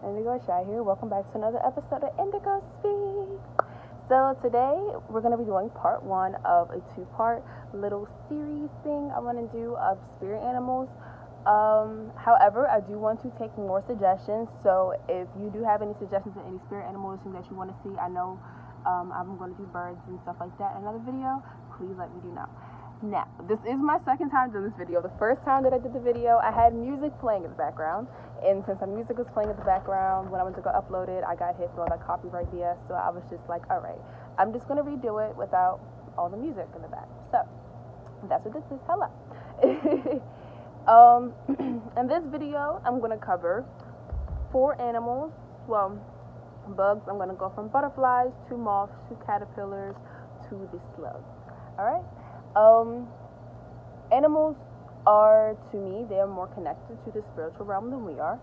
IndigoShy here. Welcome back to another episode of Indigo Speaks. So today we're going to be doing part one of a two-part little series thing I want to do of spirit animals. However, I do want to take more suggestions. So if you do have any suggestions of any spirit animals that you want to see, I know I'm going to do birds and stuff like that in another video. Please let me know. Now, this is my second time doing this video. The first time that I did the video, I had music playing in the background. And since the music was playing in the background, when I went to go upload it, I got hit with all that copyright BS. So I was just like, all right, I'm just going to redo it without all the music in the back. So that's what this is. Hello. In this video, I'm going to cover 4 animals. Well, bugs. I'm going to go from butterflies to moths to caterpillars to the slugs. All right. Animals are, to me, they are more connected to the spiritual realm than we are,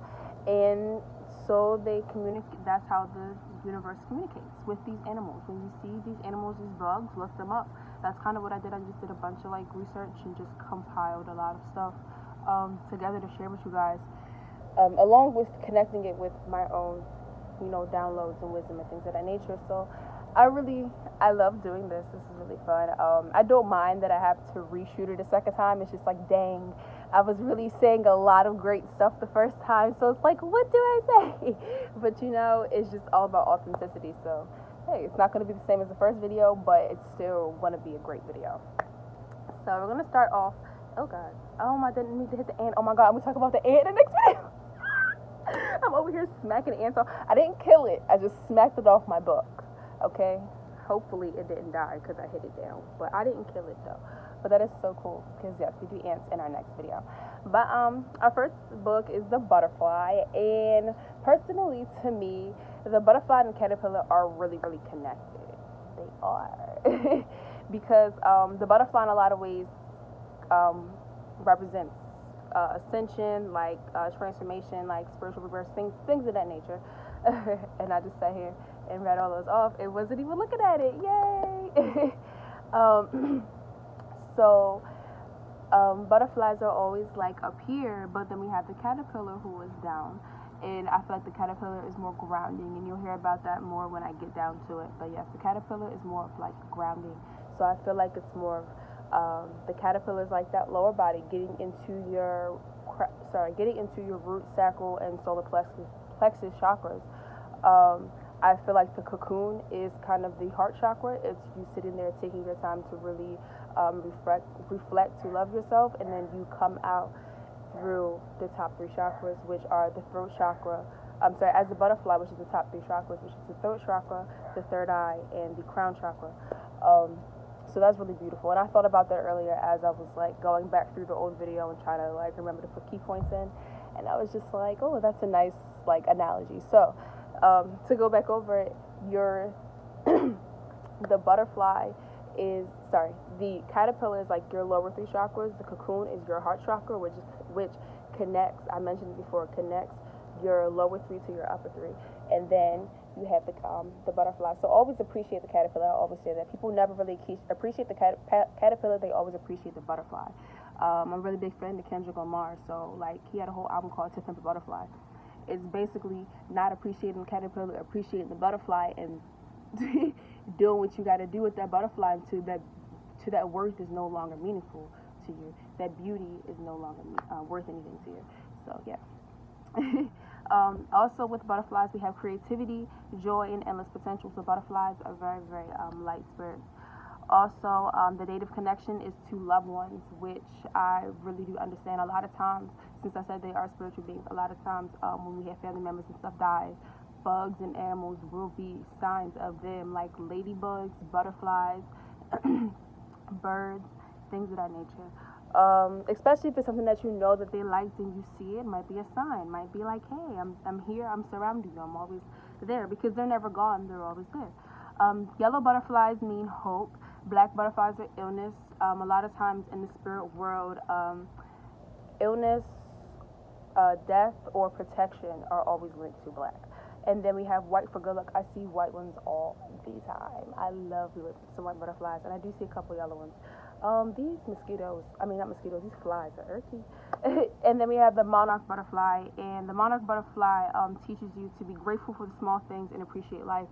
and so they communicate. That's how the universe communicates with these animals. When you see these animals, these bugs, look them up. That's kind of what I did. I just did a bunch of research and just compiled a lot of stuff together to share with you guys, along with connecting it with my own, downloads and wisdom and things of that nature. So I love doing this. This is really fun. I don't mind that I have to reshoot it a second time. It's just like, dang, I was really saying a lot of great stuff the first time. So it's like, what do I say? But it's just all about authenticity. So, hey, it's not going to be the same as the first video, but it's still going to be a great video. So we're going to start off. Oh, God. Oh, I didn't need to hit the ant. Oh, my God. I'm going to talk about the ant in the next video. I'm over here smacking the ants off. I didn't kill it. I just smacked it off my book. Okay, hopefully it didn't die because I hit it down, but I didn't kill it though. But that is so cool because yes, we do ants in our next video. But our first book is the butterfly, and personally to me, the butterfly and the caterpillar are really, really connected. They are because the butterfly in a lot of ways represents ascension, transformation, spiritual rebirth, things of that nature. And I just sat here and read all those off. It wasn't even looking at it. Yay! So butterflies are always up here, but then we have the caterpillar who is down. And I feel like the caterpillar is more grounding, and you'll hear about that more when I get down to it. But yes, the caterpillar is more of grounding. So I feel like it's more of the caterpillar is like that lower body getting into your root, sacral, and solar plexus chakras. I feel like the cocoon is kind of the heart chakra. It's you sitting there taking your time to really reflect to love yourself, and then you come out through the top 3 chakras, which are the throat chakra. As the butterfly, which is the top 3 chakras, which is the throat chakra, the third eye, and the crown chakra. So that's really beautiful. And I thought about that earlier as I was going back through the old video and trying to remember to put key points in. And I was just like, oh, that's a nice analogy. So to go back over it, the butterfly is, the caterpillar is your lower 3 chakras. The cocoon is your heart chakra, which connects, I mentioned it before, connects your lower 3 to your upper 3. And then you have the butterfly. So always appreciate the caterpillar. I always say that. People never really appreciate the caterpillar. They always appreciate the butterfly. I'm a really big fan of Kendrick Lamar. So he had a whole album called To Pimp a Butterfly. It's basically not appreciating the caterpillar, appreciating the butterfly, and doing what you got to do with that butterfly to that worth is no longer meaningful to you. That beauty is no longer worth anything to you. So yeah. Also with butterflies, we have creativity, joy, and endless potential. So butterflies are very, very light spirits. Also, the native connection is to loved ones, which I really do understand. A lot of times, since I said they are spiritual beings, a lot of times when we have family members and stuff die, bugs and animals will be signs of them, like ladybugs, butterflies, birds, things of that nature. Especially if it's something that you know that they liked and you see it, might be a sign. Might be like, hey, I'm here, I'm surrounding you, I'm always there, because they're never gone, they're always there. Yellow butterflies mean hope. Black butterflies are illness. A lot of times in the spirit world, illness, death, or protection are always linked to black. And then we have white for good luck. I see white ones all the time. I love some white butterflies, and I do see a couple yellow ones. These mosquitoes, not mosquitoes, these flies are irky. And then we have the monarch butterfly, and the monarch butterfly teaches you to be grateful for the small things and appreciate life.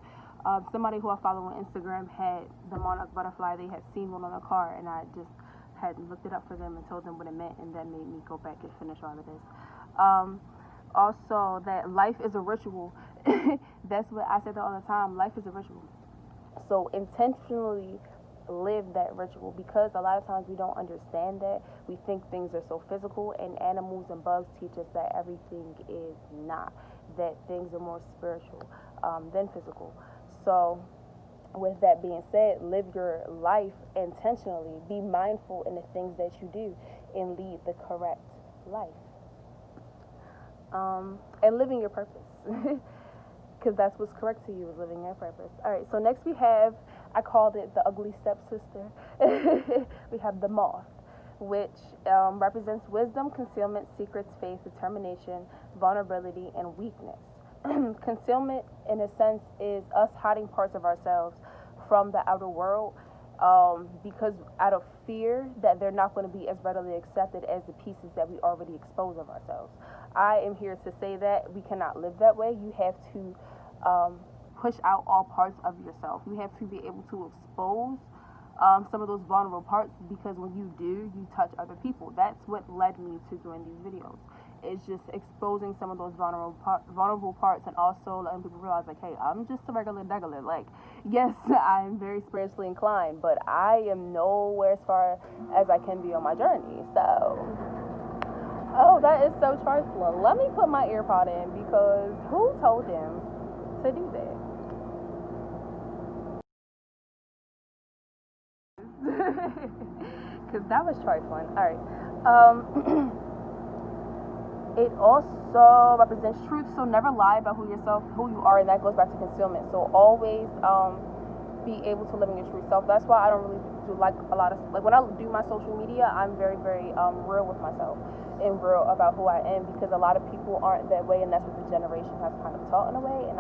Somebody who I follow on Instagram had the monarch butterfly. They had seen one on a car, and I just had looked it up for them and told them what it meant, and that made me go back and finish all of this. Also, that life is a ritual. That's what I say that all the time. Life is a ritual. So intentionally live that ritual, because a lot of times we don't understand that. We think things are so physical, and animals and bugs teach us that everything is not, that things are more spiritual than physical. So with that being said, live your life intentionally. Be mindful in the things that you do and lead the correct life. And living your purpose. Because that's what's correct to you, is living your purpose. All right, so next we have, I called it the ugly stepsister. We have the moth, which represents wisdom, concealment, secrets, faith, determination, vulnerability, and weakness. Concealment, in a sense, is us hiding parts of ourselves from the outer world, because out of fear that they're not going to be as readily accepted as the pieces that we already expose of ourselves. I am here to say that we cannot live that way. You have to push out all parts of yourself. You have to be able to expose some of those vulnerable parts, because when you do, you touch other people. That's what led me to doing these videos. It's just exposing some of those vulnerable parts, and also letting people realize, like, hey, I'm just a regular degular. Like, yes, I'm very spiritually inclined, but I am nowhere as far as I can be on my journey. So, oh, that is so trifling. Let me put my earpod in, because who told him to do that? Because that was trifling. All right. It also represents truth, so never lie about who you are, and that goes back to concealment. So always be able to live in your true self. That's why I don't really do like a lot of, like, when I do my social media, I'm very, very real with myself and real about who I am, because a lot of people aren't that way, and that's what the generation has kind of taught in a way. And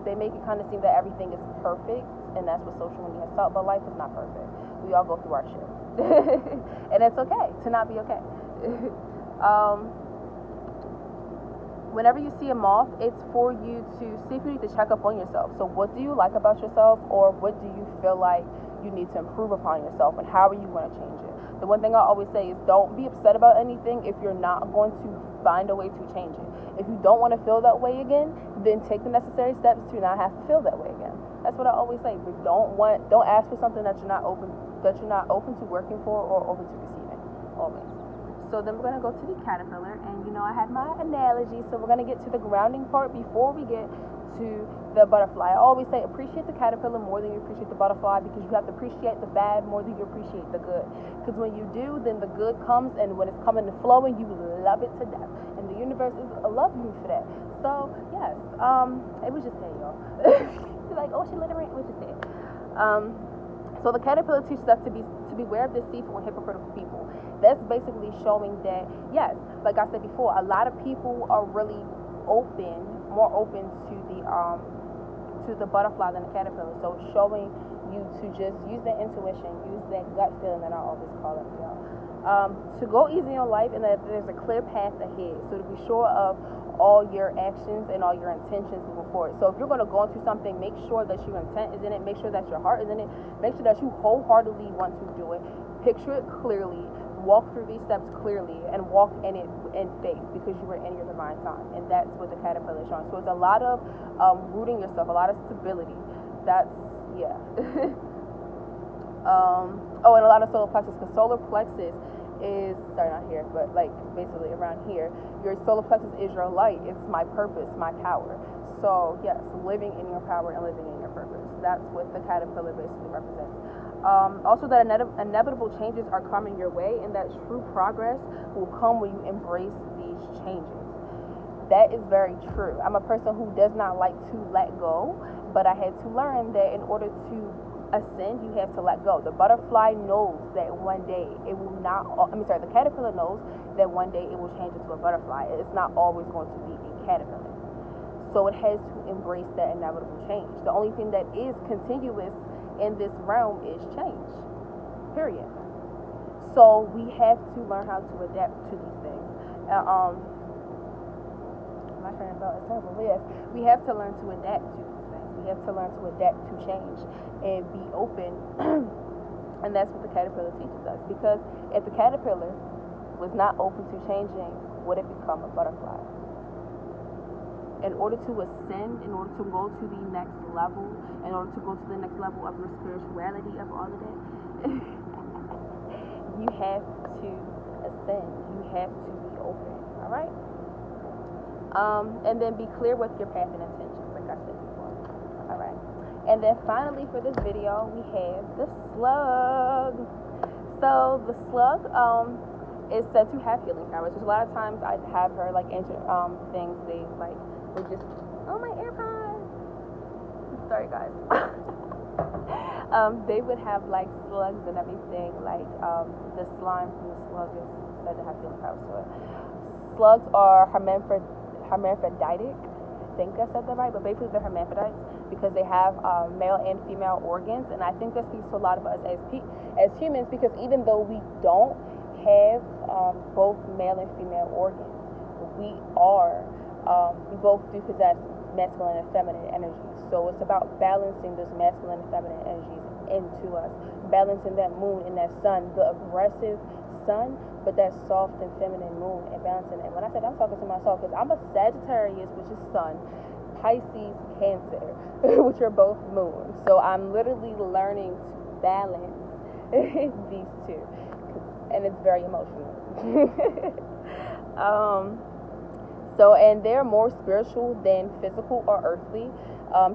they make it kind of seem that everything is perfect, and that's what social media has taught. But life is not perfect. We all go through our shit, and it's okay to not be okay. Whenever you see a moth, it's for you to see if you need to check up on yourself. So what do you like about yourself, or what do you feel like you need to improve upon yourself, and how are you going to change it? The one thing I always say is, don't be upset about anything if you're not going to find a way to change it. If you don't want to feel that way again, then take the necessary steps to not have to feel that way again. That's what I always say. But don't ask for something that you're not open to working for or open to receiving. Always. So then we're going to go to the caterpillar, and I had my analogy, so we're going to get to the grounding part before we get to the butterfly. I always say, appreciate the caterpillar more than you appreciate the butterfly, because you have to appreciate the bad more than you appreciate the good. Because when you do, then the good comes, and when it's coming and flowing, you love it to death, and the universe is loving you for that. So yes, it was just hey, y'all. Like, oh, she literally, it was just hey. So the caterpillar teaches us to beware of deceitful and hypocritical people. That's basically showing that, yes, like I said before, a lot of people are really more open to the butterfly than the caterpillar. So it's showing you to just use that intuition, use that gut feeling that I always call it, to go easy on life, and that there's a clear path ahead. So to be sure of all your actions and all your intentions moving forward. So if you're going to go into something, make sure that your intent is in it, make sure that your heart is in it, make sure that you wholeheartedly want to do it, picture it clearly, walk through these steps clearly, and walk in it in faith, because you are in your divine time. And that's what the caterpillar is showing. So it's a lot of rooting yourself, a lot of stability. That's, yeah. Oh, and a lot of solar plexus, because solar plexus is, sorry, not here, but like basically around here. Your solar plexus is your light. It's my purpose, my power. So yes, living in your power and living in your purpose. That's what the caterpillar basically represents. Also, that inevitable changes are coming your way, and that true progress will come when you embrace these changes. That is very true. I'm a person who does not like to let go, but I had to learn that in order to ascend, you have to let go. The butterfly knows that one day it will not, the caterpillar knows that one day it will change into a butterfly. It's not always going to be a caterpillar. So it has to embrace that inevitable change. The only thing that is continuous in this realm is change, period. So we have to learn how to adapt to these things. My train of thought is terrible. But yes, we have to learn to adapt to these things. We have to learn to adapt to change and be open. And that's what the caterpillar teaches us. Because if the caterpillar was not open to changing, would it become a butterfly? In order to ascend, in order to go to the next level, in order to go to the next level of your spirituality, of all of that, you have to ascend. You have to be open. All right? And then be clear with your path and intentions, like I said before. All right? And then finally for this video, we have the slug. So the slug is said to have healing powers, which a lot of times I have her like enter things, they like will just, oh my AirPods. Sorry guys. They would have like slugs and everything, like the slime from the slug is said to have healing powers to it. Slugs are hermaphroditic. I think I said that right, but basically they're hermaphrodites because they have male and female organs, and I think that speaks to a lot of us as humans, because even though we don't have both male and female organs, we both do possess masculine and feminine energies. So it's about balancing those masculine and feminine energies into us, balancing that moon and that sun, the aggressive sun, but that soft and feminine moon, and balancing it. When I said I'm talking to myself, because I'm a Sagittarius, which is sun, Pisces, Cancer, which are both moons. So I'm literally learning to balance these two, and it's very emotional. And they're more spiritual than physical or earthly.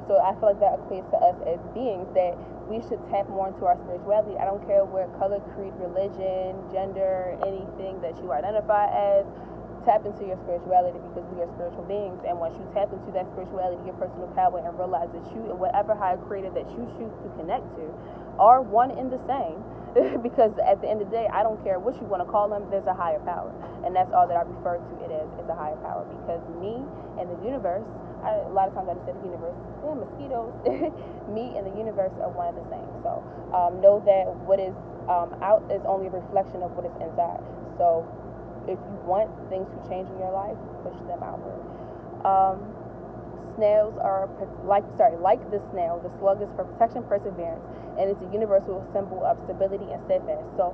So I feel like that equates to us as beings, that we should tap more into our spirituality. I don't care what color, creed, religion, gender, anything that you identify as. Tap into your spirituality, because we are spiritual beings. And once you tap into that spirituality, your personal power, and realize that you and whatever higher creator that you choose to connect to are one and the same. Because at the end of the day, I don't care what you want to call them, there's a higher power. And that's all that I refer to it as, is a higher power. Because me and the universe, a lot of times I just say the universe, yeah, mosquitoes. Me and the universe are one and the same. So know that what is out is only a reflection of what is inside. So if you want things to change in your life, push them outward. Snails are like the snail, the slug is for protection, perseverance, and it's a universal symbol of stability and steadfast. So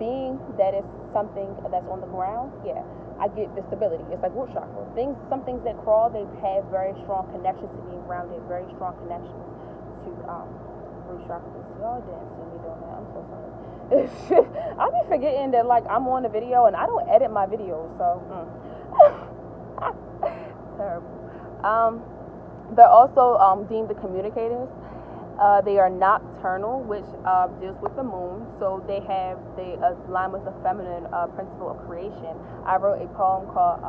being that it's something that's on the ground, yeah, I get the stability. It's like root chakra. Some things that crawl, they have very strong connections to being grounded, very strong connections to root chakras. Y'all didn't see me doing that. I'm so sorry. I be forgetting that like I'm on the video and I don't edit my videos, so terrible. They're also deemed the communicators. They are nocturnal, which deals with the moon, so they align with the feminine principle of creation. I wrote a poem called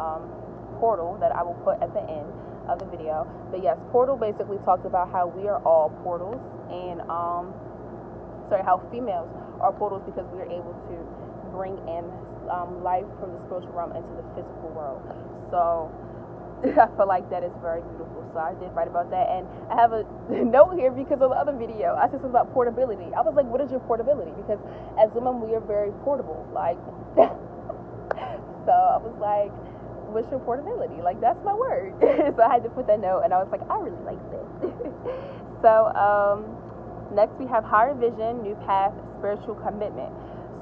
Portal that I will put at the end of the video. But yes, Portal basically talks about how we are all portals, and how females are portals, because we are able to bring in life from the spiritual realm into the physical world. So I feel like that is very beautiful. So I did write about that, and I have a note here because of the other video. I said something about portability. I was like, what is your portability? Because as women, we are very portable. Like, so I was like, what's your portability? Like, that's my word. So I had to put that note, and I was like, I really like this. So next we have higher vision, new path, spiritual commitment.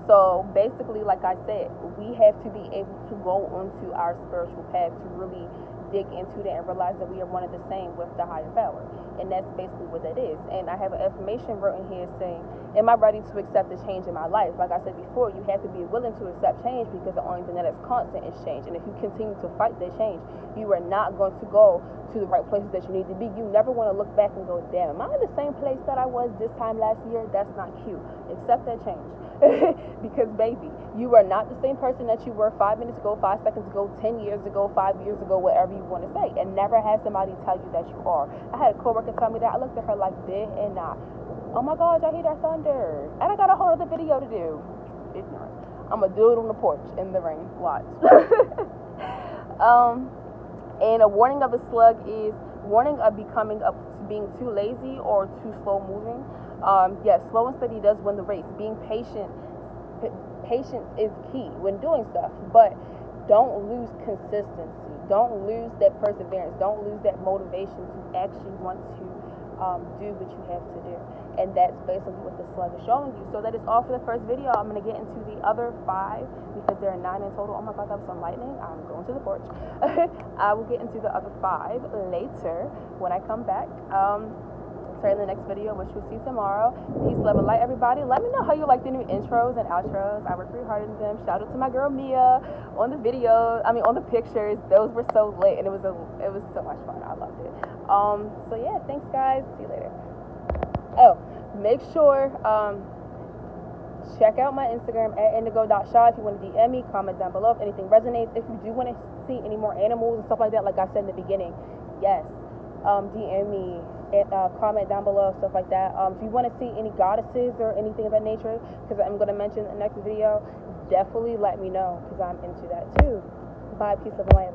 So basically, like I said, we have to be able to go onto our spiritual path to really dig into that and realize that we are one and the same with the higher power. And that's basically what that is. And I have an affirmation written here saying, am I ready to accept the change in my life? Like I said before, you have to be willing to accept change, because the only thing that is constant is change. And if you continue to fight that change, you are not going to go to the right places that you need to be. You never want to look back and go, damn, am I in the same place that I was this time last year? That's not cute. Accept that change. Because baby, you are not the same person that you were 5 minutes ago, 5 seconds ago, 10 years ago, 5 years ago, whatever you want to say. And never have somebody tell you that you are. I had a coworker tell me that. I looked at her like, big and not. Oh my God, y'all hear that thunder? And I got a whole other video to do. Ignorant. I'm gonna do it on the porch in the rain. Watch. And a warning of a slug is warning of being too lazy or too slow moving. Yes, slow and steady does win the race. Being patient patience is key when doing stuff, but don't lose consistency. Don't lose that perseverance. Don't lose that motivation to actually want to do what you have to do. And that's basically what the slug is showing you. So that is all for the first video. I'm going to get into the other 5 because there are 9 in total. Oh my god, that was some lightning. I'm going to the porch. I will get into the other 5 later when I come back. Start in the next video, which we'll see tomorrow. Peace, love, and light, everybody. Let me know how you like the new intros and outros. I work pretty hard on them. Shout out to my girl Mia on the video. I mean, on the pictures. Those were so lit, and it was so much fun. I loved it. So yeah, thanks guys. See you later. Oh, make sure check out my Instagram at Indigo.Shy if you want to DM me. Comment down below if anything resonates. If you do want to see any more animals and stuff like that, like I said in the beginning, yes, DM me. Comment down below, stuff like that. If you want to see any goddesses or anything of that nature, because I'm going to mention in the next video, definitely let me know, because I'm into that too. Bye, peace, love, and light.